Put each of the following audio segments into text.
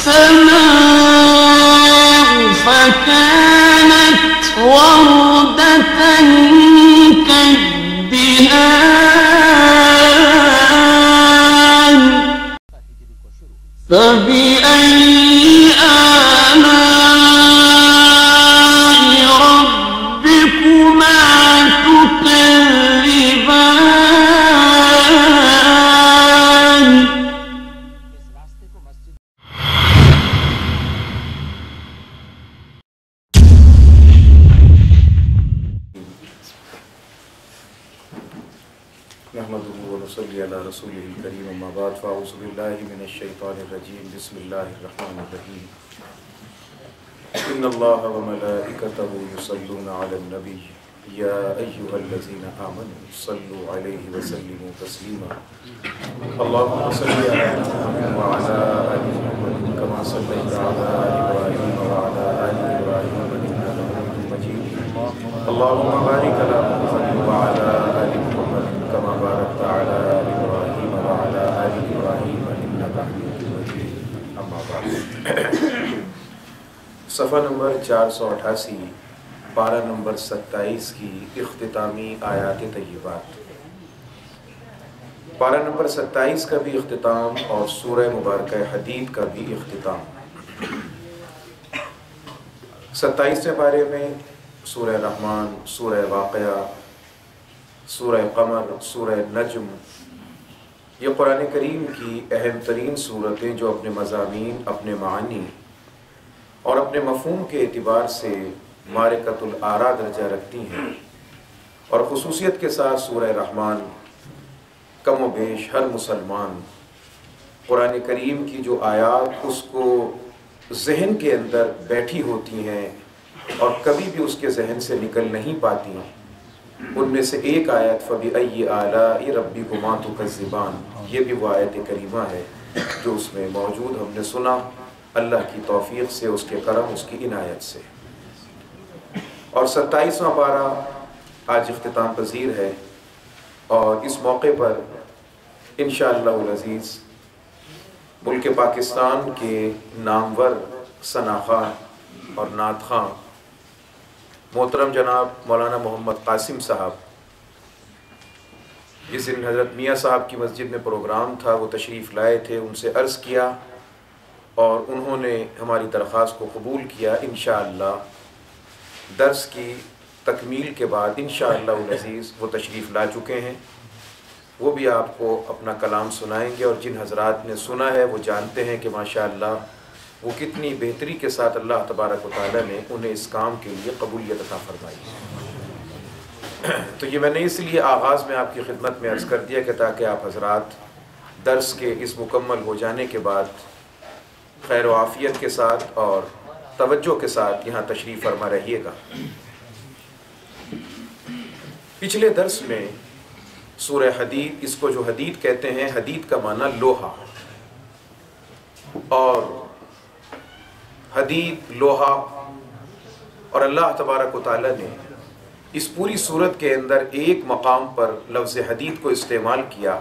السماء فكانت وردة كالدهان فبأي آلاء ربكما تكذبان نحمده ونصلي على رسوله الكريم اما بعد فاعوذ بالله من الشيطان الرجيم بسم الله الرحمن الرحيم ان الله وملائكته يصلون على النبي يا ايها الذين امنوا صلوا عليه وسلموا تسليما اللهم صل على محمد وعلى ال محمد كما صليت على ابراهيم وعلى ال ابراهيم انك حميد مجيد اللهم بارك على محمد وعلى ال محمد كما باركت على ابراهيم وعلى ال ابراهيم انك حميد مجيد اما بعد صفحہ نمبر 488 پارہ نمبر 27 کی اختتامی آیات طیبات. پارہ نمبر 27 کا بھی اختتام اور سورہ مبارکہ حدید کا بھی اختتام. 27ویں پارے میں سورہ رحمان، سورہ واقعہ، سورہ قمر، سورہ نجم، یہ قرآن کریم کی اہم ترین صورتیں جو اپنے مضامین، اپنے معنی اور اپنے مفہوم کے اعتبار سے معرکۃ الآراء درجہ رکھتی ہیں. اور خصوصیت کے ساتھ سورہ رحمان کم و بیش ہر مسلمان قرآن کریم کی جو آیات اس کو ذہن کے اندر بیٹھی ہوتی ہیں اور کبھی بھی اس کے ذہن سے نکل نہیں پاتی، ان میں سے ایک آیت فَبِأَيِّ آلَاءِ رَبِّكُمَا تُكَذِّبَانِ، یہ بھی وہ آیت کریمہ ہے جو اس میں موجود. ہم نے سنا اللہ کی توفیق سے، اس کے کرم، اس کی عنایت سے. اور 27واں پارہ آج اختتام پذیر ہے، اور اس موقع پر انشاءاللہ العزیز ملک پاکستان کے نامور ثناخواہ اور نعت خواں محترم جناب مولانا محمد قاسم صاحب، جس دن حضرت میاں صاحب کی مسجد میں پروگرام تھا وہ تشریف لائے تھے، ان سے عرض کیا اور انہوں نے ہماری درخواست کو قبول کیا. انشاءاللہ درس کی تکمیل کے بعد انشاءاللہ العزیز وہ تشریف لا چکے ہیں، وہ بھی آپ کو اپنا کلام سنائیں گے. اور جن حضرات نے سنا ہے وہ جانتے ہیں کہ ماشاءاللہ وہ کتنی بہتری کے ساتھ اللہ تبارک و تعالیٰ نے انہیں اس کام کے لیے قبولیت عطا فرمائی. تو یہ میں نے اس لیے آغاز میں آپ کی خدمت میں عرض کر دیا کہ تاکہ آپ حضرات درس کے اس مکمل ہو جانے کے بعد خیر و عافیت کے ساتھ اور توجہ کے ساتھ یہاں تشریف فرما رہیے گا. پچھلے درس میں سورہ حدید، اس کو جو حدید کہتے ہیں، حدید کا معنی لوہا، اور حدید لوہا، اور اللہ تبارک و تعالیٰ نے اس پوری صورت کے اندر ایک مقام پر لفظ حدید کو استعمال کیا،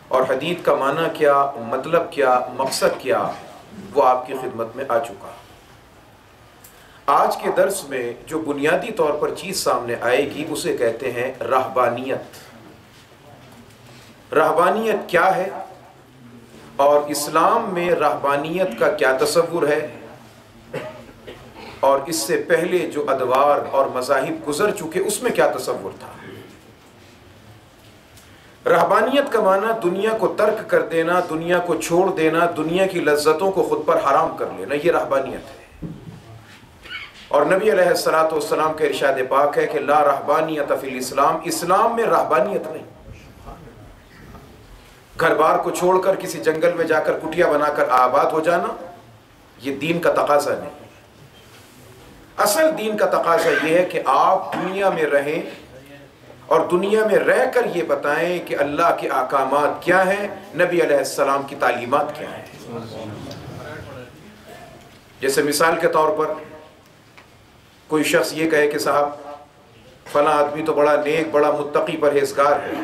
اور حدید کا معنی کیا، مطلب کیا، مقصد کیا، وہ آپ کی خدمت میں آ چکا. آج کے درس میں جو بنیادی طور پر چیز سامنے آئے گی اسے کہتے ہیں رہبانیت. رہبانیت کیا ہے اور اسلام میں رہبانیت کا کیا تصور ہے، اور اس سے پہلے جو ادوار اور مذاہب گزر چکے اس میں کیا تصور تھا. رہبانیت کا معنی دنیا کو ترک کر دینا، دنیا کو چھوڑ دینا، دنیا کی لذتوں کو خود پر حرام کر لینا، یہ رہبانیت ہے. اور نبی علیہ السلام کا ارشاد پاک ہے کہ لا رہبانیت فی الاسلام، اسلام میں رہبانیت نہیں. گھر بار کو چھوڑ کر کسی جنگل میں جا کر کٹیا بنا کر آباد ہو جانا، یہ دین کا تقاضا نہیں. اصل دین کا تقاضا یہ ہے کہ آپ دنیا میں رہیں اور دنیا میں رہ کر یہ بتائیں کہ اللہ کے احکامات کیا ہیں، نبی علیہ السلام کی تعلیمات کیا ہیں. جیسے مثال کے طور پر کوئی شخص یہ کہے کہ صاحب فلاں آدمی تو بڑا نیک، بڑا متقی پرہیزگار ہے،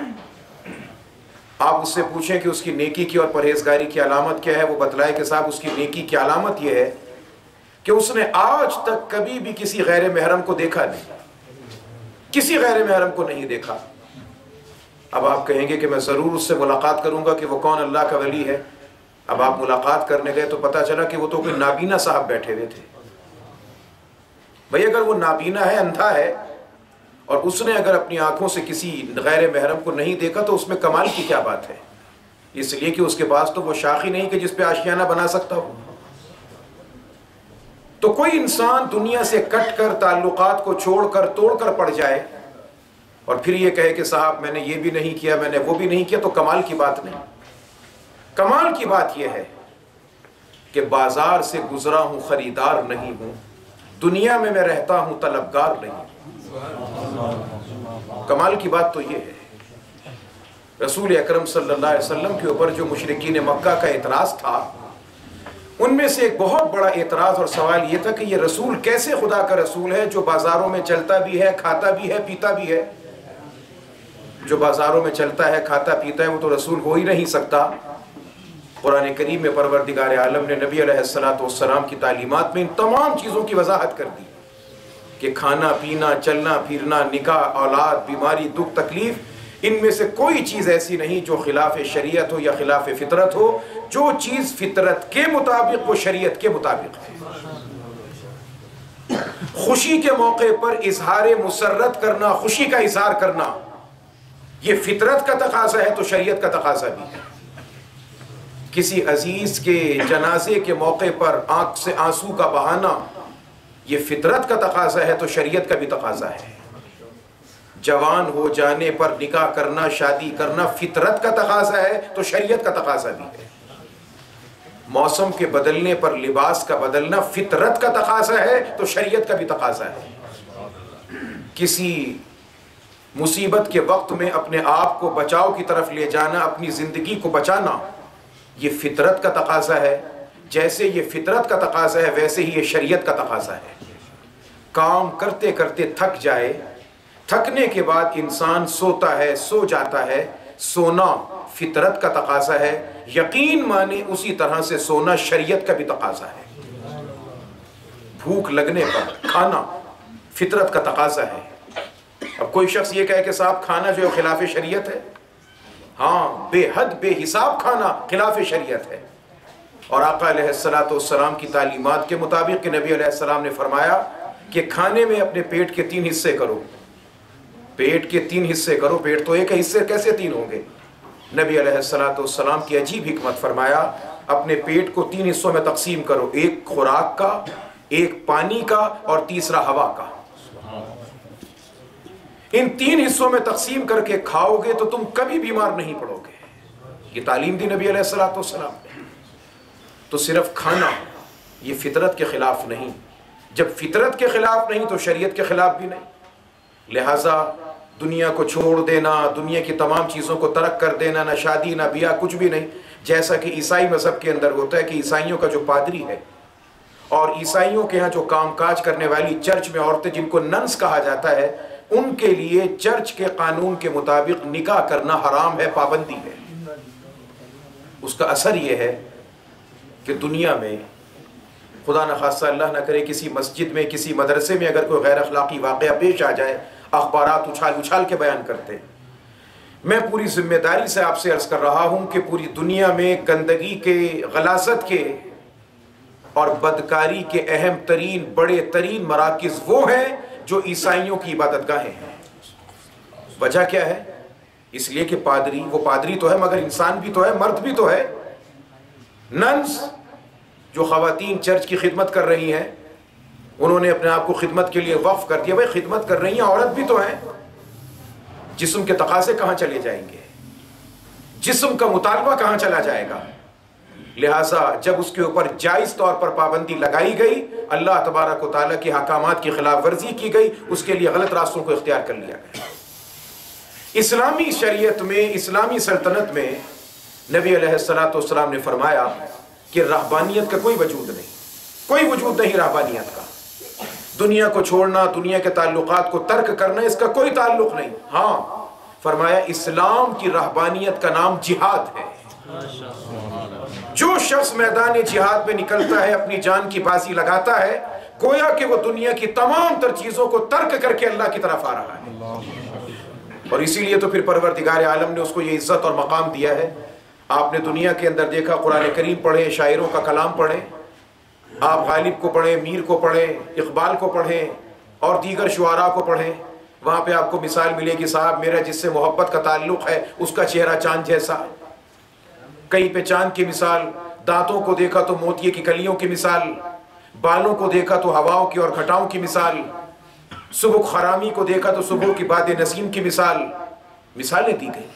آپ اس سے پوچھیں کہ اس کی نیکی کی اور پرہیزگاری کی علامت کیا ہے، وہ بتلائے کہ صاحب اس کی نیکی کی علامت یہ ہے کہ اس نے آج تک کبھی بھی کسی غیر محرم کو دیکھا نہیں، کسی غیر محرم کو نہیں دیکھا۔ اب آپ کہیں گے کہ میں ضرور اس سے ملاقات کروں گا کہ وہ کون اللہ کا ولی ہے۔ اب آپ ملاقات کرنے گئے تو پتا چلا کہ وہ تو کوئی نابینا صاحب بیٹھے ہوئے تھے۔ بھئی اگر وہ نابینا ہے، اندھا ہے، اور اس نے اگر اپنی آنکھوں سے کسی غیر محرم کو نہیں دیکھا تو اس میں کمال کی کیا بات ہے؟ اس لیے کہ اس کے پاس تو وہ شاخ ہی نہیں کہ جس پہ آشیانہ بنا سکتا ہو۔ تو کوئی انسان دنیا سے کٹ کر، تعلقات کو چھوڑ کر، توڑ کر پڑ جائے اور پھر یہ کہے کہ صاحب میں نے یہ بھی نہیں کیا، میں نے وہ بھی نہیں کیا، تو کمال کی بات نہیں۔ کمال کی بات یہ ہے کہ بازار سے گزرا ہوں، خریدار نہیں ہوں، دنیا میں رہتا ہوں، طلبگار نہیں ہوں۔ کمال کی بات تو یہ ہے۔ رسول اکرم صلی اللہ علیہ وسلم کے اوپر جو مشرکین مکہ کا اعتراض تھا، ان میں سے ایک بہت بڑا اعتراض اور سوال یہ تھا کہ یہ رسول کیسے خدا کا رسول ہے جو بازاروں میں چلتا بھی ہے، کھاتا بھی ہے، پیتا بھی ہے؟ جو بازاروں میں چلتا ہے، کھاتا پیتا ہے، وہ تو رسول ہو ہی نہیں سکتا۔ قرآن کریم میں پروردگار عالم نے نبی علیہ السلام کی تعلیمات میں ان تمام چیزوں کی وضاحت کر دی کہ کھانا پینا، چلنا پھرنا، نکاح، اولاد، بیماری، دکھ، تکلیف، ان میں سے کوئی چیز ایسی نہیں جو خلاف شریعت ہو یا خلاف فطرت ہو۔ جو چیز فطرت کے مطابق، وہ شریعت کے مطابق ہے۔ خوشی کے موقع پر اظہار مسرت کرنا، خوشی کا اظہار کرنا، یہ فطرت کا تقاضا ہے تو شریعت کا تقاضا بھی ہے۔ کسی عزیز کے جنازے کے موقع پر آنکھ سے آنسو کا بہانا، یہ فطرت کا تقاضا ہے تو شریعت کا بھی تقاضا ہے۔ جوان ہو جانے پر نکاح کرنا، شادی کرنا، فطرت کا تقاضا ہے تو شریعت کا تقاضا بھی ہے۔ موسم کے بدلنے پر لباس کا بدلنا فطرت کا تقاضا ہے تو شریعت کا بھی تقاضا ہے۔ کسی مصیبت کے وقت میں اپنے آپ کو بچاؤ کی طرف لے جانا، اپنی زندگی کو بچانا، یہ فطرت کا تقاضا ہے۔ جیسے یہ فطرت کا تقاضا ہے ویسے ہی یہ شریعت کا تقاضا ہے۔ کام کرتے کرتے تھک جائے، تھکنے کے بعد انسان سوتا ہے، سو جاتا ہے، سونا فطرت کا تقاضا ہے۔ یقین مانے اسی طرح سے سونا شریعت کا بھی تقاضا ہے۔ بھوک لگنے پر کھانا فطرت کا تقاضا ہے۔ اب کوئی شخص یہ کہے کہ صاحب کھانا جو ہے خلاف شریعت ہے، ہاں، بے حد بے حساب کھانا خلاف شریعت ہے۔ اور آقا علیہ السلام کی تعلیمات کے مطابق کہ نبی علیہ السلام نے فرمایا کہ کھانے میں اپنے پیٹ کے 3 حصے کرو۔ پیٹ کے 3 حصے کرو، پیٹ تو ایک ہے، حصے کیسے 3 ہوں گے؟ نبی علیہ السلام کی عجیب حکمت، فرمایا اپنے پیٹ کو 3 حصوں میں تقسیم کرو، ایک خوراک کا، ایک پانی کا، اور تیسرا ہوا کا۔ ان 3 حصوں میں تقسیم کر کے کھاؤ گے تو تم کبھی بیمار نہیں پڑو گے۔ یہ تعلیم دی نبی علیہ السلام نے۔ تو صرف کھانا یہ فطرت کے خلاف نہیں۔ جب فطرت کے خلاف نہیں تو شریعت کے خلاف بھی نہیں۔ لہٰذا دنیا کو چھوڑ دینا، دنیا کی تمام چیزوں کو ترک کر دینا، نہ شادی نہ بیاہ، کچھ بھی نہیں۔ جیسا کہ عیسائی مذہب کے اندر ہوتا ہے کہ عیسائیوں کا جو پادری ہے اور عیسائیوں کے ہاں جو کام کاج کرنے والی چرچ میں عورتیں جن کو ننس کہا جاتا ہے، ان کے لیے چرچ کے قانون کے مطابق نکاح کرنا حرام ہے، پابندی ہے۔ اس کا اثر یہ ہے کہ دنیا میں خدا نخواستہ اللہ نہ کرے کسی مسجد میں، کسی مدرسے میں اگر کوئی غیر اخلاقی واقعہ پیش آ جائے، اخبارات اچھال اچھال کے بیان کرتے ہیں۔ میں پوری ذمہ داری سے آپ سے عرض کر رہا ہوں کہ پوری دنیا میں گندگی کے، غلاظت کے اور بدکاری کے اہم ترین، بڑے ترین مراکز وہ ہیں جو عیسائیوں کی عبادت گاہیں ہیں۔ وجہ کیا ہے؟ اس لیے کہ پادری، وہ پادری تو ہے مگر انسان بھی تو ہے، مرد بھی تو ہے۔ ننس جو خواتین چرچ کی خدمت کر رہی ہیں، انہوں نے اپنے آپ کو خدمت کے لیے وقف کر دیا۔ بھائی خدمت کر رہی ہیں، عورت بھی تو ہیں۔ جسم کے تقاضے کہاں چلے جائیں گے؟ جسم کا مطالبہ کہاں چلا جائے گا؟ لہٰذا جب اس کے اوپر جائز طور پر پابندی لگائی گئی، اللہ تبارک و تعالیٰ کے حکامات کی خلاف ورزی کی گئی، اس کے لیے غلط راستوں کو اختیار کر لیا گیا۔ اسلامی شریعت میں، اسلامی سلطنت میں نبی علیہ السلام نے فرمایا کہ رہبانیت کا کوئی وجود نہیں، کوئی وجود نہیں رہبانیت کا۔ دنیا کو چھوڑنا، دنیا کے تعلقات کو ترک کرنا، اس کا کوئی تعلق نہیں۔ ہاں، فرمایا اسلام کی رہبانیت کا نام جہاد ہے۔ جو شخص میدان جہاد میں نکلتا ہے، اپنی جان کی بازی لگاتا ہے، گویا کہ وہ دنیا کی تمام تر چیزوں کو ترک کر کے اللہ کی طرف آ رہا ہے۔ اور اسی لیے تو پھر پروردگار عالم نے اس کو یہ عزت اور مقام دیا ہے۔ آپ نے دنیا کے اندر دیکھا، قرآن کریم پڑھیں، شاعروں کا کلام پڑھیں، آپ غالب کو پڑھیں، میر کو پڑھیں، اقبال کو پڑھیں اور دیگر شعراء کو پڑھیں، وہاں پہ آپ کو مثال ملے گی، صاحب میرا جس سے محبت کا تعلق ہے اس کا چہرہ چاند جیسا۔ کہیں پہ چاند کی مثال، دانتوں کو دیکھا تو موتیے کی کلیوں کی مثال، بالوں کو دیکھا تو ہواؤں کی اور گھٹاؤں کی مثال، صبح خرامی کو دیکھا تو صبح کی باد نسیم کی مثالیں دی گئی۔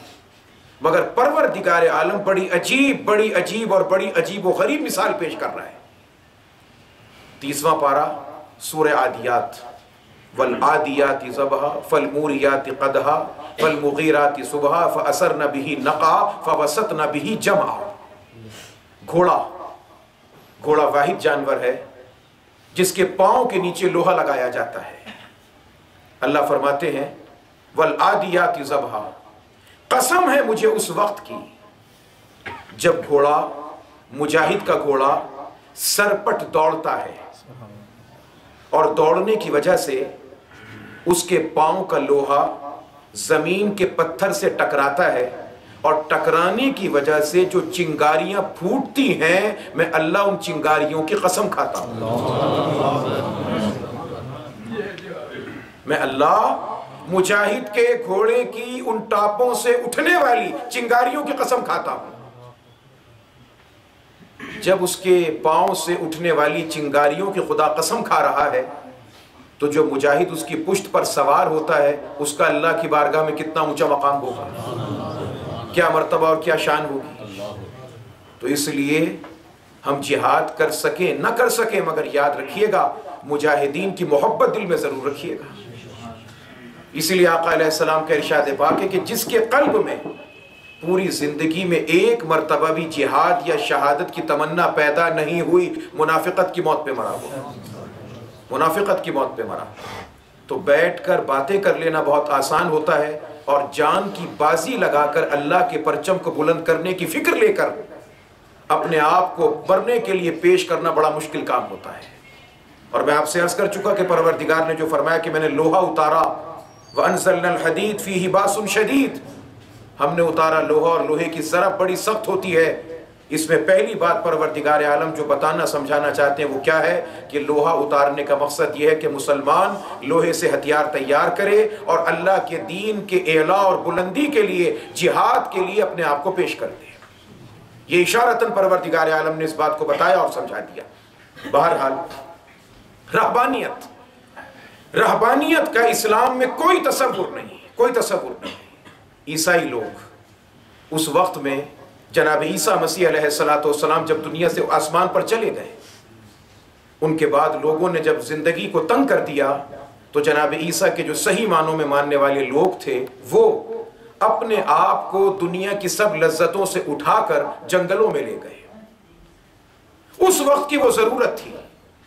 مگر پروردگار عالم بڑی عجیب اور بڑی عجیب و غریب مثال پیش کر رہا ہے۔ 30واں پارہ سورہ عادیات، والعادیات ضبحا فالموریات قدحا فالمغیرات صبحا فاثرن به نقعا فوسطن به جمعا۔ گھوڑا واحد جانور ہے جس کے پاؤں کے نیچے لوہا لگایا جاتا ہے۔ اللہ فرماتے ہیں والعادیات ضبحا، قسم ہے مجھے اس وقت کی جب گھوڑا، مجاہد کا گھوڑا سرپٹ دوڑتا ہے اور دوڑنے کی وجہ سے اس کے پاؤں کا لوہا زمین کے پتھر سے ٹکراتا ہے، اور ٹکرانے کی وجہ سے جو چنگاریاں پھوٹتی ہیں، میں اللہ ان چنگاریوں کی قسم کھاتا ہوں۔ میں اللہ مجاہد کے گھوڑے کی ان ٹاپوں سے اٹھنے والی چنگاریوں کی قسم کھاتا ہوں۔ جب اس کے پاؤں سے اٹھنے والی چنگاریوں کی خدا قسم کھا رہا ہے، تو جو مجاہد اس کی پشت پر سوار ہوتا ہے، اس کا اللہ کی بارگاہ میں کتنا اونچا مقام ہوگا، کیا مرتبہ اور کیا شان ہوگی۔ تو اس لیے ہم جہاد کر سکیں نہ کر سکیں، مگر یاد رکھیے گا مجاہدین کی محبت دل میں ضرور رکھیے گا۔ اسی لیے آقا علیہ السلام کا ارشاد پاک ہے کہ جس کے قلب میں پوری زندگی میں ایک مرتبہ بھی جہاد یا شہادت کی تمنا پیدا نہیں ہوئی، منافقت کی موت پہ مرا ہوا، منافقت کی موت پہ مرا۔ تو بیٹھ کر باتیں کر لینا بہت آسان ہوتا ہے، اور جان کی بازی لگا کر اللہ کے پرچم کو بلند کرنے کی فکر لے کر اپنے آپ کو مرنے کے لیے پیش کرنا بڑا مشکل کام ہوتا ہے۔ اور میں آپ سے عرض کر چکا کہ پروردگار نے جو فرمایا کہ میں نے لوہا اتارا، وَأَنزَلْنَا الْحَدِيدَ فِيهِ بَأْسٌ شَدِيدٌ، ہم نے اتارا لوہا، اور لوہے کی ضرب بڑی سخت ہوتی ہے۔ اس میں پہلی بات پروردگار عالم جو بتانا سمجھانا چاہتے ہیں وہ کیا ہے کہ لوہا اتارنے کا مقصد یہ ہے کہ مسلمان لوہے سے ہتھیار تیار کرے اور اللہ کے دین کے اعلاء اور بلندی کے لیے، جہاد کے لیے اپنے آپ کو پیش کر دے۔ یہ اشارتاً پروردگار عالم نے اس بات کو بتایا اور سمجھا دیا۔ بہرحال رہبانیت کا اسلام میں کوئی تصور نہیں۔ عیسائی لوگ اس وقت میں جناب عیسیٰ مسیح علیہ السلام جب دنیا سے آسمان پر چلے گئے، ان کے بعد لوگوں نے جب زندگی کو تنگ کر دیا، تو جناب عیسیٰ کے جو صحیح معنوں میں ماننے والے لوگ تھے، وہ اپنے آپ کو دنیا کی سب لذتوں سے اٹھا کر جنگلوں میں لے گئے۔ اس وقت کی وہ ضرورت تھی۔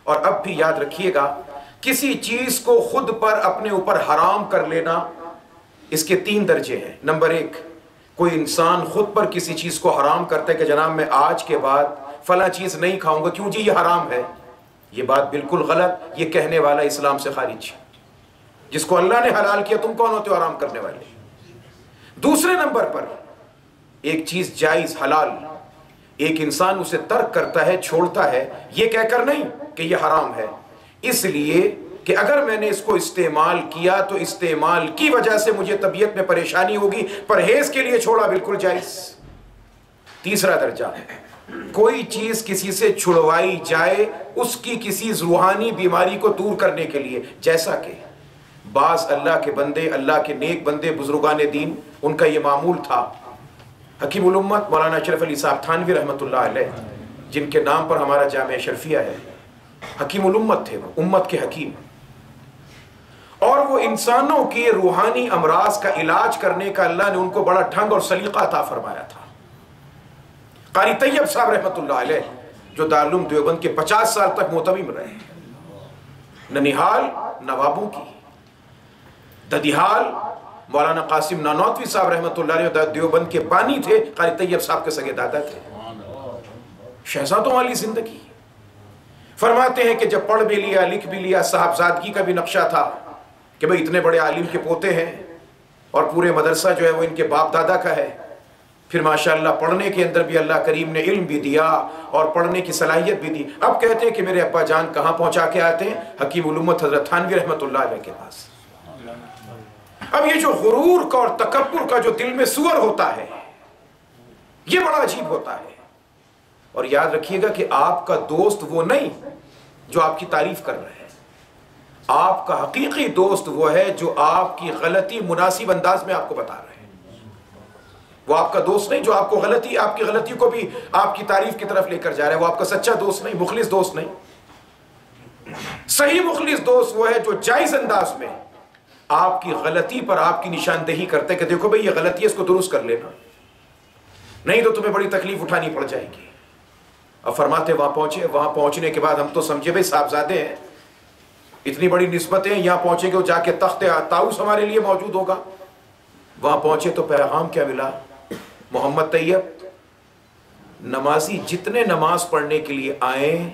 اور اب بھی یاد رکھیے گا، کسی چیز کو خود پر اپنے اوپر حرام کر لینا، اس کے 3 درجے ہیں۔ نمبر 1، کوئی انسان خود پر کسی چیز کو حرام کرتا ہے کہ جناب میں آج کے بعد فلاں چیز نہیں کھاؤں گا، کیوں جی یہ حرام ہے۔ یہ بات بالکل غلط، یہ کہنے والا اسلام سے خارج۔ جس کو اللہ نے حلال کیا، تم کون ہوتے ہو حرام کرنے والے۔ دوسرے نمبر پر ایک چیز جائز، حلال، ایک انسان اسے ترک کرتا ہے، چھوڑتا ہے، یہ کہہ کر نہیں کہ یہ حرام ہے، اس لیے کہ اگر میں نے اس کو استعمال کیا تو استعمال کی وجہ سے مجھے طبیعت میں پریشانی ہوگی، پرہیز کے لیے چھوڑا، بالکل جائز۔ تیسرا درجہ، کوئی چیز کسی سے چھڑوائی جائے اس کی کسی روحانی بیماری کو دور کرنے کے لیے، جیسا کہ بعض اللہ کے بندے، اللہ کے نیک بندے، بزرگان دین، ان کا یہ معمول تھا۔ حکیم الامت مولانا اشرف علی صاحب تھانوی رحمۃ اللہ علیہ، جن کے نام پر ہمارا جامعہ اشرفیہ ہے، حکیم الامت تھے، وہ امت کے حکیم، اور وہ انسانوں کے روحانی امراض کا علاج کرنے کا اللہ نے ان کو بڑا ڈھنگ اور سلیقہ عطا فرمایا تھا۔ قاری طیب صاحب رحمۃ اللہ علیہ، جو دارالعلوم دیوبند کے 50 سال تک محتمم رہے، ننیحال نوابوں کی، ددیحال مولانا قاسم نانوتوی صاحب رحمۃ اللہ علیہ دیوبند کے بانی تھے، قاری طیب صاحب کے سگے دادا تھے. شہزادوں والی زندگی. فرماتے ہیں کہ جب پڑھ بھی لیا لکھ بھی لیا، صاحبزادگی کا بھی نقشہ تھا کہ بھئی اتنے بڑے عالم کے پوتے ہیں اور پورے مدرسہ جو ہے وہ ان کے باپ دادا کا ہے. پھر ماشاءاللہ پڑھنے کے اندر بھی اللہ کریم نے علم بھی دیا اور پڑھنے کی صلاحیت بھی دی. اب کہتے ہیں کہ میرے ابا جان کہاں پہنچا کے آتے ہیں؟ حکیم علومت حضرت تھانوی رحمۃ اللہ علیہ کے پاس. اب یہ جو غرور کا اور تکبر کا جو دل میں سور ہوتا ہے، یہ بڑا عجیب ہوتا ہے. اور یاد رکھیے گا کہ آپ کا دوست وہ نہیں جو آپ کی تعریف کر رہے ہیں. آپ کا حقیقی دوست وہ ہے جو آپ کی غلطی مناسب انداز میں آپ کو بتا رہے ہیں. وہ آپ کا دوست نہیں جو آپ کو آپ کی غلطی کو بھی آپ کی تعریف کی طرف لے کر جا رہا ہے. وہ آپ کا سچا دوست نہیں، مخلص دوست نہیں. صحیح مخلص دوست وہ ہے جو جائز انداز میں آپ کی غلطی پر آپ کی نشاندہی کرتے کہ دیکھو بھئی یہ غلطی ہے، اس کو درست کر لینا، نہیں تو تمہیں بڑی تکلیف اٹھانی پڑ جائے گی. اب فرماتے وہاں پہنچے. وہاں پہنچنے کے بعد ہم تو سمجھے بھئی صاحبزادے ہیں، اتنی بڑی نسبتیں، یہاں پہنچے گے جا کے تخت طاؤس ہمارے لیے موجود ہوگا. وہاں پہنچے تو پیغام کیا ملا؟ محمد طیب، نمازی جتنے نماز پڑھنے کے لیے آئیں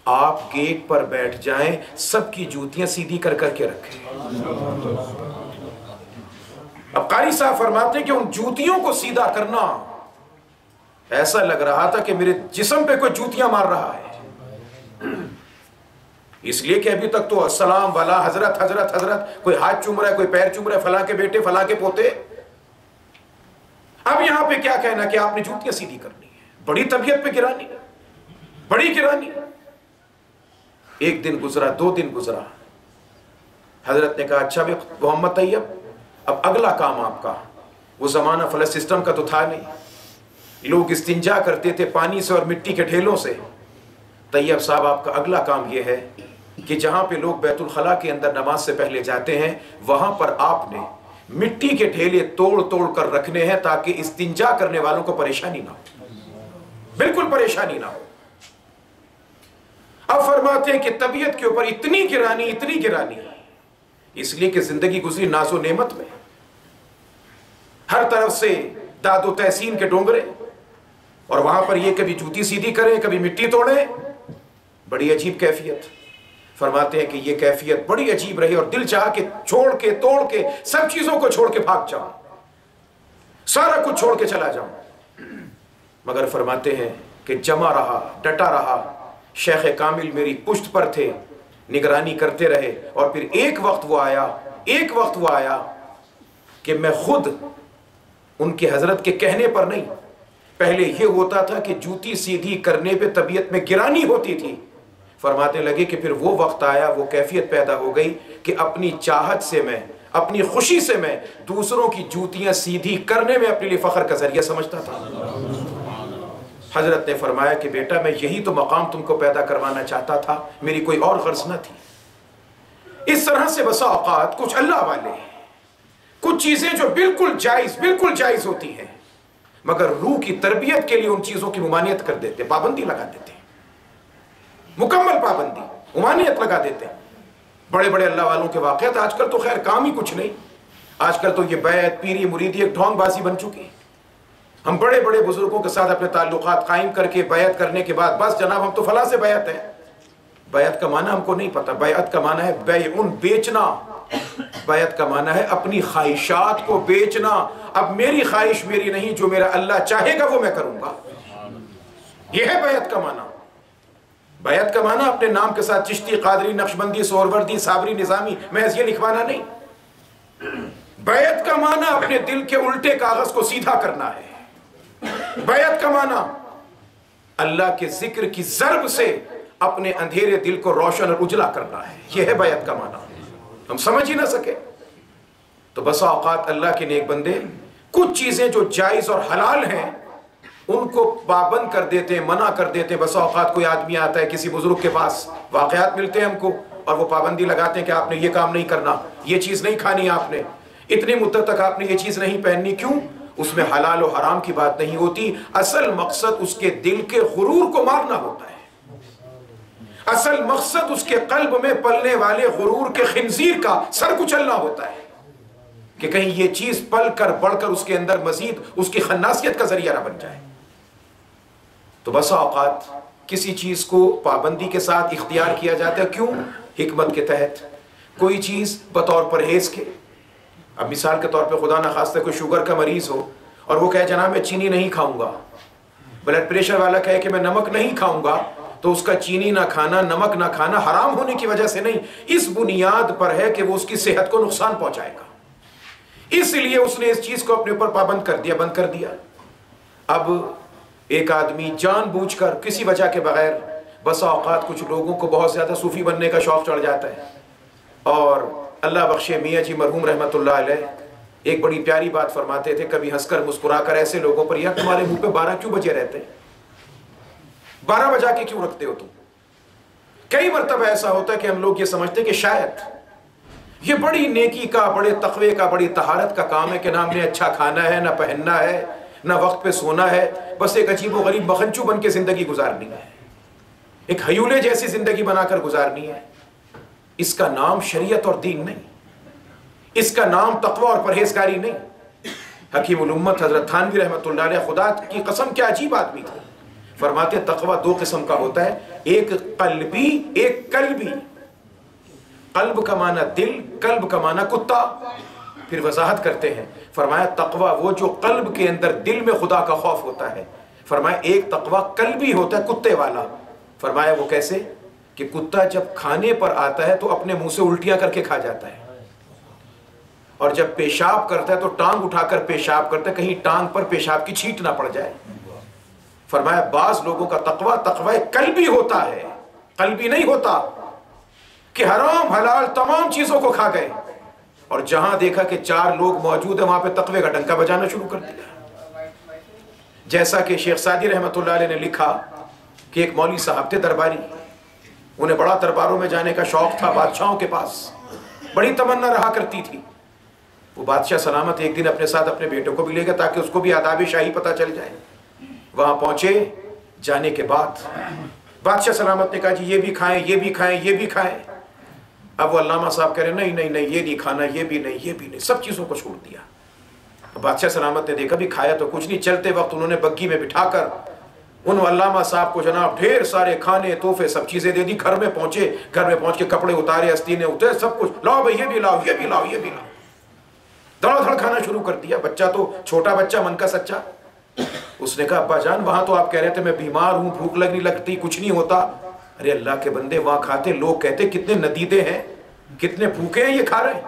آپ گیٹ پر بیٹھ جائیں، سب کی جوتیاں سیدھی کر کر کے رکھیں. اب قاری صاحب فرماتے ہیں کہ ان جوتیوں کو سیدھا کرنا ایسا لگ رہا تھا کہ میرے جسم پہ کوئی جوتیاں مار رہا ہے. اس لیے کہ ابھی تک تو السلام والا حضرت حضرت حضرت، کوئی ہاتھ چوم رہا ہے، کوئی پیر چوم رہا ہے، فلاں کے بیٹے فلاں کے پوتے. اب یہاں پہ کیا کہنا کہ آپ نے جوتیاں سیدھی کرنی ہے. بڑی طبیعت پہ گرانی، بڑی گرانی. ایک دن گزرا، 2 دن گزرا. حضرت نے کہا اچھا بھی محمد طیب، اب اگلا کام آپ کا، وہ زمانہ فلش سسٹم کا تو تھا نہیں، لوگ استنجا کرتے تھے پانی سے اور مٹی کے ڈھیلوں سے. طیب صاحب آپ کا اگلا کام یہ ہے کہ جہاں پہ لوگ بیت الخلاء کے اندر نماز سے پہلے جاتے ہیں وہاں پر آپ نے مٹی کے ڈھیلے توڑ توڑ کر رکھنے ہیں تاکہ استنجا کرنے والوں کو پریشانی نہ ہو، بالکل پریشانی نہ ہو. اب فرماتے ہیں کہ طبیعت کے اوپر اتنی گرانی، اس لیے کہ زندگی گزری ناز و نعمت میں، ہر طرف سے داد و تحسین کے ڈونگرے، اور وہاں پر یہ کبھی جوتی سیدھی کریں کبھی مٹی توڑیں. بڑی عجیب کیفیت. فرماتے ہیں کہ یہ کیفیت بڑی عجیب رہی اور دل چاہا کہ چھوڑ کے توڑ کے سب چیزوں کو چھوڑ کے بھاگ جاؤں، سارا کچھ چھوڑ کے چلا جاؤں. مگر فرماتے ہیں کہ جمع رہا، ڈٹا رہا. شیخ کامل میری پشت پر تھے، نگرانی کرتے رہے. اور پھر ایک وقت وہ آیا کہ میں خود ان کے حضرت کے کہنے پر نہیں، پہلے یہ ہوتا تھا کہ جوتی سیدھی کرنے پہ طبیعت میں گرانی ہوتی تھی. فرماتے لگے کہ پھر وہ وقت آیا، وہ کیفیت پیدا ہو گئی کہ اپنی چاہت سے میں، اپنی خوشی سے میں دوسروں کی جوتیاں سیدھی کرنے میں اپنے لیے فخر کا ذریعہ سمجھتا تھا. حضرت نے فرمایا کہ بیٹا میں یہی تو مقام تم کو پیدا کروانا چاہتا تھا، میری کوئی اور غرض نہ تھی. اس طرح سے بسا اوقات کچھ اللہ والے، کچھ چیزیں جو بالکل جائز ہوتی ہیں مگر روح کی تربیت کے لیے ان چیزوں کی ممانعت کر دیتے، پابندی لگا دیتے، مکمل پابندی، ممانعت لگا دیتے. بڑے بڑے اللہ والوں کے واقعات. آج کل تو خیر کام ہی کچھ نہیں، آج کل تو یہ بیعت پیری مریدی ایک ڈھونگ بازی بن چکی. ہم بڑے بڑے بزرگوں کے ساتھ اپنے تعلقات قائم کر کے بیعت کرنے کے بعد بس جناب ہم تو فلاں سے بیعت ہیں. بیعت کا معنی ہم کو نہیں پتا. بیعت کا معنی ہے بیعن، بیچنا. بیعت کا معنی ہے اپنی خواہشات کو بیچنا. اب میری خواہش میری نہیں، جو میرا اللہ چاہے گا وہ میں کروں گا. یہ ہے بیعت کا معنی. بیعت کا معنی اپنے نام کے ساتھ چشتی، قادری، نقشبندی، سہروردی، صابری، نظامی محض یہ لکھوانا نہیں. بیعت کا معنی اپنے دل کے الٹے کاغذ کو سیدھا کرنا ہے. بیعت کا معنی اللہ کے ذکر کی ضرب سے اپنے اندھیرے دل کو روشن اور اجلا کرنا ہے. یہ ہے بیعت کا معنی. ہم سمجھ ہی نہ سکے تو بسا اوقات اللہ کے نیک بندے کچھ چیزیں جو جائز اور حلال ہیں ان کو پابند کر دیتے ہیں، منع کر دیتے ہیں. بسا اوقات کوئی آدمی آتا ہے کسی بزرگ کے پاس، واقعات ملتے ہیں ہم کو، اور وہ پابندی لگاتے ہیں کہ آپ نے یہ کام نہیں کرنا، یہ چیز نہیں کھانی، آپ نے اتنی مدت تک آپ نے یہ چیز نہیں پہننی. کیوں؟ اس میں حلال و حرام کی بات نہیں ہوتی. اصل مقصد اس کے دل کے غرور کو مارنا ہوتا ہے. اصل مقصد اس کے قلب میں پلنے والے غرور کے خنزیر کا سر کچلنا ہوتا ہے. کہ کہیں یہ چیز پل کر بڑھ کر اس کے اندر مزید اس کی خناسیت کا ذریعہ نہ بن جائے۔ تو بسا اوقات کسی چیز کو پابندی کے ساتھ اختیار کیا جاتا ہے، کیوں؟ حکمت کے تحت۔ کوئی چیز بطور پرہیز کے، اب مثال کے طور پہ خدا نخواستہ کوئی شوگر کا مریض ہو اور وہ کہے جناب میں چینی نہیں کھاؤں گا، بلڈ پریشر والا کہے کہ میں نمک نہیں کھاؤں گا، تو اس کا چینی نہ کھانا، نمک نہ کھانا حرام ہونے کی وجہ سے نہیں، اس بنیاد پر ہے کہ وہ اس کی صحت کو نقصان پہنچائے گا، اس لیے اس نے اس چیز کو اپنے اوپر پابند کر دیا۔ اب ایک آدمی جان بوجھ کر کسی وجہ کے بغیر، بسا اوقات کچھ لوگوں کو بہت زیادہ صوفی بننے کا شوق چڑھ جاتا ہے، اور اللہ بخشے میاں جی مرحوم رحمت اللہ علیہ ایک بڑی پیاری بات فرماتے تھے، کبھی ہنس کر مسکرا کر ایسے لوگوں پر، یار تمہارے منہ پہ 12 کیوں بجے رہتے ہیں؟ 12 بجا کے کیوں رکھتے ہو تم؟ کئی مرتبہ ایسا ہوتا ہے کہ ہم لوگ یہ سمجھتے کہ شاید یہ بڑی نیکی کا، بڑے تقوی کا، بڑی طہارت کا کام ہے کہ نہ ہم نے اچھا کھانا ہے، نہ پہننا ہے، نہ وقت پہ سونا ہے، بس ایک عجیب و غریب مکھنچو بن کے زندگی گزارنی ہے، ایک ہیولے جیسی زندگی بنا کر گزارنی ہے۔ اس کا نام شریعت اور دین نہیں، اس کا نام تقوی اور پرہیزگاری نہیں۔ حکیم الامت حضرت تھانوی رحمت اللہ علیہ، خدا کی قسم کیا عجیب آدمی تھے، فرماتے تقوی 2 قسم کا ہوتا ہے، ایک قلبی، ایک قلبی۔ قلب کا معنی دل، قلب کا معنی کتا۔ پھر وضاحت کرتے ہیں، فرمایا تقوی وہ جو قلب کے اندر دل میں خدا کا خوف ہوتا ہے، فرمایا ایک تقوی قلبی ہوتا ہے کتے والا۔ فرمایا وہ کیسے؟ کہ کتا جب کھانے پر آتا ہے تو اپنے منہ سے الٹیاں کر کے کھا جاتا ہے، اور جب پیشاب کرتا ہے تو ٹانگ اٹھا کر پیشاب کرتا ہے، کہیں ٹانگ پر پیشاب کی چھینٹ نہ پڑ جائے۔ فرمایا بعض لوگوں کا تقوی قلبی ہوتا ہے، قلبی نہیں ہوتا کہ حرام حلال تمام چیزوں کو کھا گئے، اور جہاں دیکھا کہ 4 لوگ موجود ہیں وہاں پہ تقوی کا ڈنکا بجانا شروع کر دیا۔ جیسا کہ شیخ سعدی رحمت اللہ علیہ نے لکھا کہ ایک مولوی صاحب تھے درباری، انہیں بڑا درباروں میں جانے کا شوق تھا، بادشاہوں کے پاس بڑی تمنا رہا کرتی تھی۔ وہ بادشاہ سلامت ایک دن اپنے ساتھ اپنے بیٹوں کو بھی لے گئے تاکہ اس کو بھی آداب شاہی پتہ چل جائے۔ وہاں پہنچے، جانے کے بعد بادشاہ سلامت نے کہا جی یہ بھی کھائیں، یہ بھی کھائیں، یہ بھی کھائیں۔ اب وہ علامہ صاحب کہہ رہے نہیں نہیں نہیں، یہ نہیں کھانا، یہ بھی نہیں، یہ بھی نہیں، سب چیزوں کو چھوڑ دیا۔ بادشاہ سلامت نے دیکھا بھی کھایا تو کچھ نہیں، چلتے وقت انہوں نے بگی میں بٹھا کر ان علامہ صاحب کو جناب ڈھیر سارے کھانے تحفے سب چیزیں دے دی۔ گھر میں پہنچے، گھر میں پہنچ کے کپڑے اتارے، استینے اتارے، سب کچھ لاؤ بھائی، یہ بھی لاؤ، یہ بھی لاؤ، یہ بھی لاؤ، دڑا دھڑ کھانا شروع کر دیا۔ بچہ تو چھوٹا بچہ من کا سچا، اس نے کہا ابا جان وہاں تو آپ کہہ رہے تھے میں بیمار ہوں، بھوک لگنے لگتی، کچھ نہیں ہوتا۔ ارے اللہ کے بندے وہاں کھاتے، لوگ کہتے کتنے ندیدے ہیں، کتنے بھوکے ہیں، یہ کھا رہے ہیں،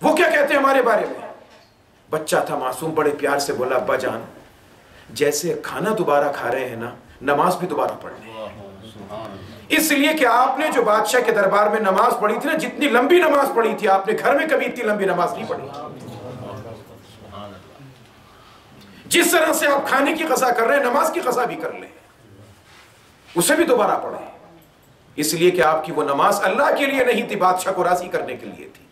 وہ کیا کہتے ہیں ہمارے بارے میں؟ بچہ تھا معصوم، بڑے پیار سے بولا ابا جان جیسے کھانا دوبارہ کھا رہے ہیں نا، نماز بھی دوبارہ پڑھ لیں، اس لیے کہ آپ نے جو بادشاہ کے دربار میں نماز پڑھی تھی نا، جتنی لمبی نماز پڑھی تھی آپ نے گھر میں کبھی اتنی لمبی نماز نہیں پڑھی۔ جس طرح سے آپ کھانے کی قضا کر رہے ہیں، نماز کی قضا بھی کر لیں، اسے بھی دوبارہ پڑھیں، اس لیے کہ آپ کی وہ نماز اللہ کے لیے نہیں تھی، بادشاہ کو راضی کرنے کے لیے تھی،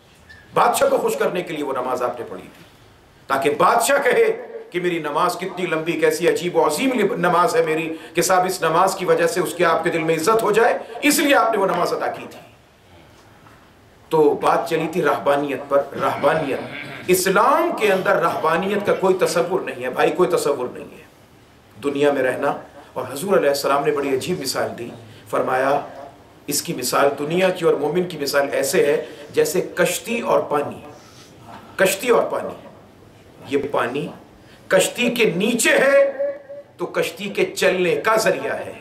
بادشاہ کو خوش کرنے کے لیے وہ نماز آپ نے پڑھی تھی، تاکہ بادشاہ کہے کہ میری نماز کتنی لمبی، کیسی عجیب و عظیم نماز ہے میری، کہ صاحب اس نماز کی وجہ سے اس کے آپ کے دل میں عزت ہو جائے، اس لیے آپ نے وہ نماز ادا کی تھی۔ تو بات چلی تھی رہبانیت پر۔ رہبانیت، اسلام کے اندر رہبانیت کا کوئی تصور نہیں ہے بھائی، کوئی تصور نہیں ہے دنیا میں رہنا۔ اور حضور علیہ السلام نے بڑی عجیب مثال دی، فرمایا اس کی مثال دنیا کی اور مومن کی مثال ایسے ہے جیسے کشتی اور پانی۔ کشتی اور پانی، یہ پانی کشتی کے نیچے ہے تو کشتی کے چلنے کا ذریعہ ہے،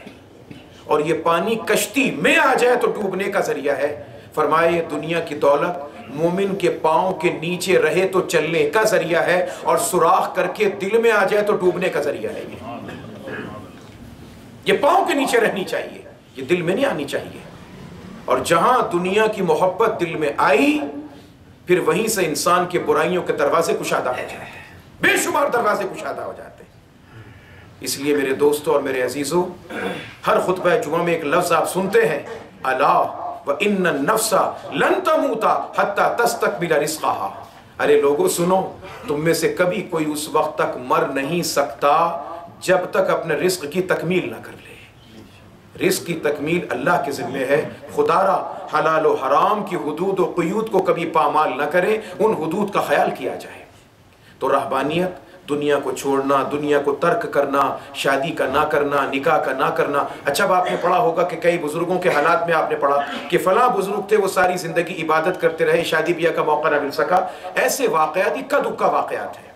اور یہ پانی کشتی میں آ جائے تو ڈوبنے کا ذریعہ ہے۔ فرمایا یہ دنیا کی دولت مومن کے پاؤں کے نیچے رہے تو چلنے کا ذریعہ ہے، اور سوراخ کر کے دل میں آ جائے تو ڈوبنے کا ذریعہ ہے۔ یہ پاؤں کے نیچے رہنی چاہیے، یہ دل میں نہیں آنی چاہیے۔ اور جہاں دنیا کی محبت دل میں آئی، پھر وہیں سے انسان کے برائیوں کے دروازے کشادہ ہو جاتے ہیں، بے شمار دروازے کشادہ ہو جاتے ہیں۔ اس لیے میرے دوستوں اور میرے عزیزوں، ہر خطبہ جمعہ میں ایک لفظ آپ سنتے ہیں، الا وان النفس لن تموت حتى تستكمل رزقها۔ ارے لوگوں سنو، تم میں سے کبھی کوئی اس وقت تک مر نہیں سکتا جب تک اپنے رزق کی تکمیل نہ کر لے۔ رزق کی تکمیل اللہ کے ذمہ ہے. خدا را حلال و حرام کی حدود و قیود کو کبھی پامال نہ کریں، ان حدود کا خیال کیا جائے. تو رہبانیت دنیا کو چھوڑنا، دنیا کو ترک کرنا، شادی کا نہ کرنا، نکاح کا نہ کرنا. اچھا اب آپ نے پڑھا ہوگا کہ کئی بزرگوں کے حالات میں آپ نے پڑھا کہ فلاں بزرگ تھے وہ ساری زندگی عبادت کرتے رہے، شادی بیاہ کا موقع نہ مل سکا. ایسے واقعات اکا دکا واقعات ہیں.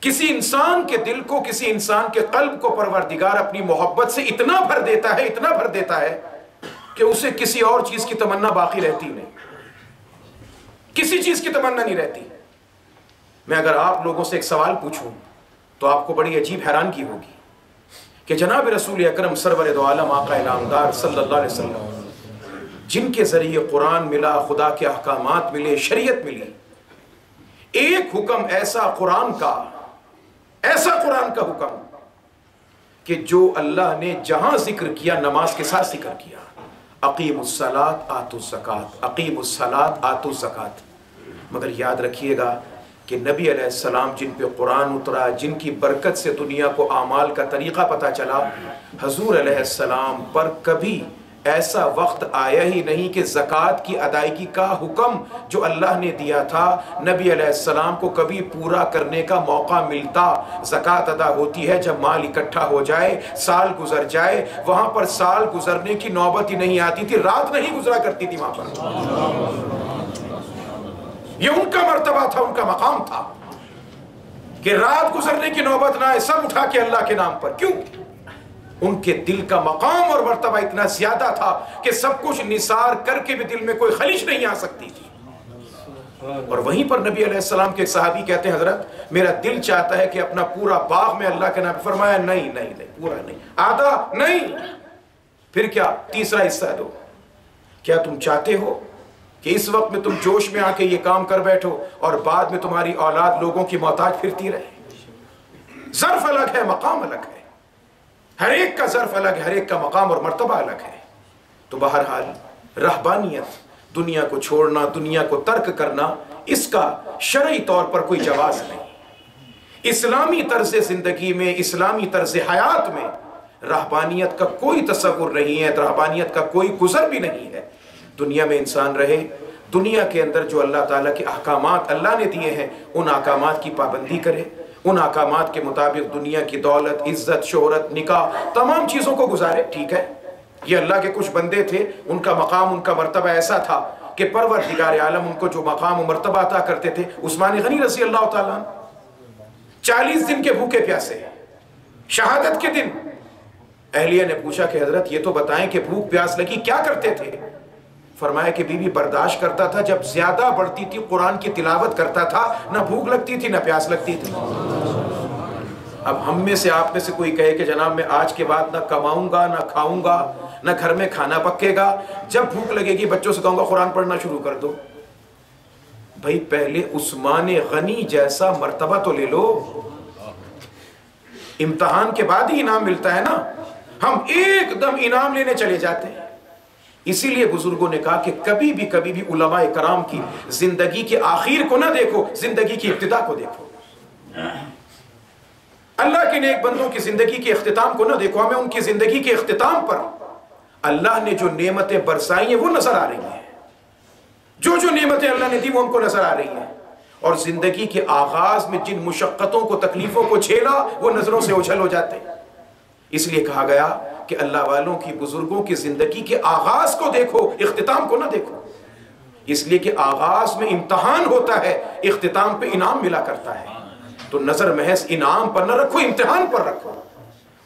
کسی انسان کے دل کو، کسی انسان کے قلب کو پروردگار اپنی محبت سے اتنا بھر دیتا ہے، اتنا بھر دیتا ہے کہ اسے کسی اور چیز کی تمنا باقی رہتی نہیں، کسی چیز کی تمنا نہیں رہتی. میں اگر آپ لوگوں سے ایک سوال پوچھوں تو آپ کو بڑی عجیب حیرانگی ہوگی کہ جناب رسول اکرم سرور دو عالم آقا نامدار صلی اللہ علیہ وسلم جن کے ذریعے قرآن ملا، خدا کے احکامات ملے، شریعت ملی، ایک حکم ایسا قرآن کا حکم کہ جو اللہ نے جہاں ذکر کیا نماز کے ساتھ ذکر کیا، اقیم الصلاۃ آتوا الزکات، اقیم الصلاۃ آتوا الزکات. مگر یاد رکھیے گا کہ نبی علیہ السلام جن پہ قرآن اترا، جن کی برکت سے دنیا کو اعمال کا طریقہ پتہ چلا، حضور علیہ السلام پر کبھی ایسا وقت آیا ہی نہیں کہ زکوٰۃ کی ادائیگی کا حکم جو اللہ نے دیا تھا نبی علیہ السلام کو کبھی پورا کرنے کا موقع ملتا. زکوٰۃ ادا ہوتی ہے جب مال اکٹھا ہو جائے، سال گزر جائے. وہاں پر سال گزرنے کی نوبت ہی نہیں آتی تھی، رات نہیں گزرا کرتی تھی وہاں پر. یہ ان کا مرتبہ تھا، ان کا مقام تھا کہ رات گزرنے کی نوبت نہ آئے، سب اٹھا کے اللہ کے نام پر. کیوں؟ ان کے دل کا مقام اور مرتبہ اتنا زیادہ تھا کہ سب کچھ نثار کر کے بھی دل میں کوئی خلیش نہیں آ سکتی تھی. اور وہیں پر نبی علیہ السلام کے صحابی کہتے ہیں حضرت میرا دل چاہتا ہے کہ اپنا پورا باغ میں اللہ کے نام. فرمایا نہیں نہیں نہیں، پورا نہیں، آدھا نہیں. پھر کیا؟ تیسرا حصہ دو. کیا تم چاہتے ہو کہ اس وقت میں تم جوش میں آ کے یہ کام کر بیٹھو اور بعد میں تمہاری اولاد لوگوں کی محتاج پھرتی رہے؟ ظرف الگ ہے، مقام الگ ہے، ہر ایک کا ظرف الگ ہے، ہر ایک کا مقام اور مرتبہ الگ ہے. تو بہرحال رہبانیت، دنیا کو چھوڑنا، دنیا کو ترک کرنا، اس کا شرعی طور پر کوئی جواز نہیں. اسلامی طرز زندگی میں، اسلامی طرز حیات میں رہبانیت کا کوئی تصور نہیں ہے، رہبانیت کا کوئی گزر بھی نہیں ہے. دنیا میں انسان رہے، دنیا کے اندر جو اللہ تعالیٰ کے احکامات اللہ نے دیے ہیں ان احکامات کی پابندی کرے، ان احکامات کے مطابق دنیا کی دولت، عزت، شہرت، نکاح، تمام چیزوں کو گزارے. ٹھیک ہے، یہ اللہ کے کچھ بندے تھے، ان کا مقام، ان کا مرتبہ ایسا تھا کہ پروردگار عالم ان کو جو مقام و مرتبہ عطا کرتے تھے. عثمان غنی رضی اللہ تعالیٰ 40 دن کے بھوکے پیاسے، شہادت کے دن. اہلیہ نے پوچھا کہ حضرت یہ تو بتائیں کہ بھوک پیاس لگی کیا کرتے تھے؟ فرمایا کہ بی بی برداشت کرتا تھا، جب زیادہ بڑھتی تھی قرآن کی تلاوت کرتا تھا، نہ بھوک لگتی تھی نہ پیاس لگتی تھی. اب ہم میں سے، آپ میں سے کوئی کہے کہ جناب میں آج کے بعد نہ کماؤں گا، نہ کھاؤں گا، نہ گھر میں کھانا پکے گا، جب بھوک لگے گی بچوں سے کہوں گا قرآن پڑھنا شروع کر دو. بھائی پہلے عثمان غنی جیسا مرتبہ تو لے لو. امتحان کے بعد ہی انعام ملتا ہے نا، ہم ایک دم انعام لینے چلے جاتے ہیں. اسی لیے بزرگوں نے کہا کہ کبھی بھی علماء کرام کی زندگی کے آخر کو نہ دیکھو، زندگی کی ابتدا کو دیکھو. اللہ کے نیک بندوں کی زندگی کے اختتام کو نہ دیکھو، ہمیں ان کی زندگی کے اختتام پر اللہ نے جو نعمتیں برسائی ہیں وہ نظر آ رہی ہیں، جو نعمتیں اللہ نے دی وہ ہم کو نظر آ رہی ہیں. اور زندگی کے آغاز میں جن مشقتوں کو، تکلیفوں کو جھیلا وہ نظروں سے اوجھل ہو جاتے ہیں. اس لیے کہا گیا کہ اللہ والوں کی، بزرگوں کی زندگی کے آغاز کو دیکھو، اختتام کو نہ دیکھو. اس لیے کہ آغاز میں امتحان ہوتا ہے، اختتام پہ انعام ملا کرتا ہے. تو نظر محض انعام پر نہ رکھو، امتحان پر رکھو.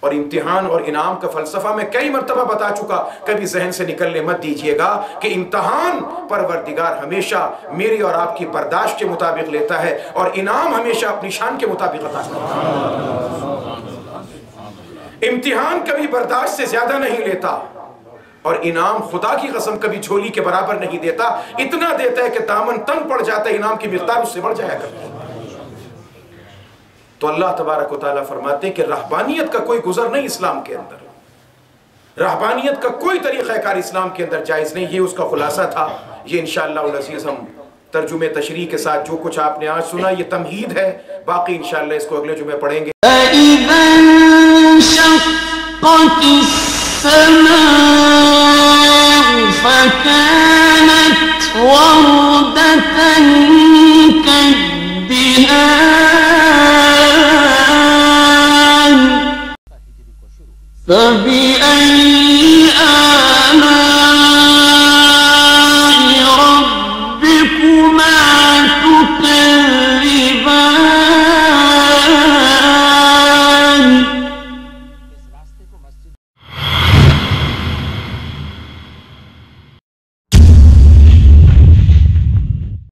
اور امتحان اور انعام کا فلسفہ میں کئی مرتبہ بتا چکا، کبھی ذہن سے نکلنے مت دیجئے گا کہ امتحان پروردگار ہمیشہ میری اور آپ کی برداشت کے مطابق لیتا ہے اور انعام ہمیشہ اپنی شان کے مطابق عطا کرتا ہے. امتحان کبھی برداشت سے زیادہ نہیں لیتا اور انعام خدا کی قسم کبھی جھولی کے برابر نہیں دیتا. اتنا دیتا ہے کہ دامن تنگ پڑ جاتا ہے، انعام کی مقدار اس سے بڑھ جایا کرتی ہے. تو اللہ تبارک و تعالیٰ فرماتے ہیں کہ رہبانیت کا کوئی گزر نہیں اسلام کے اندر، رہبانیت کا کوئی طریقہ کار اسلام کے اندر جائز نہیں. یہ اس کا خلاصہ تھا. یہ انشاءاللہ العزیز ہم ترجمے تشریح کے ساتھ جو کچھ آپ نے آج سنا یہ تمہید ہے، باقی انشاءاللہ اس کو اگلے جمعے پڑھیں گے. السماء فكانت وردة كالدهان فبأي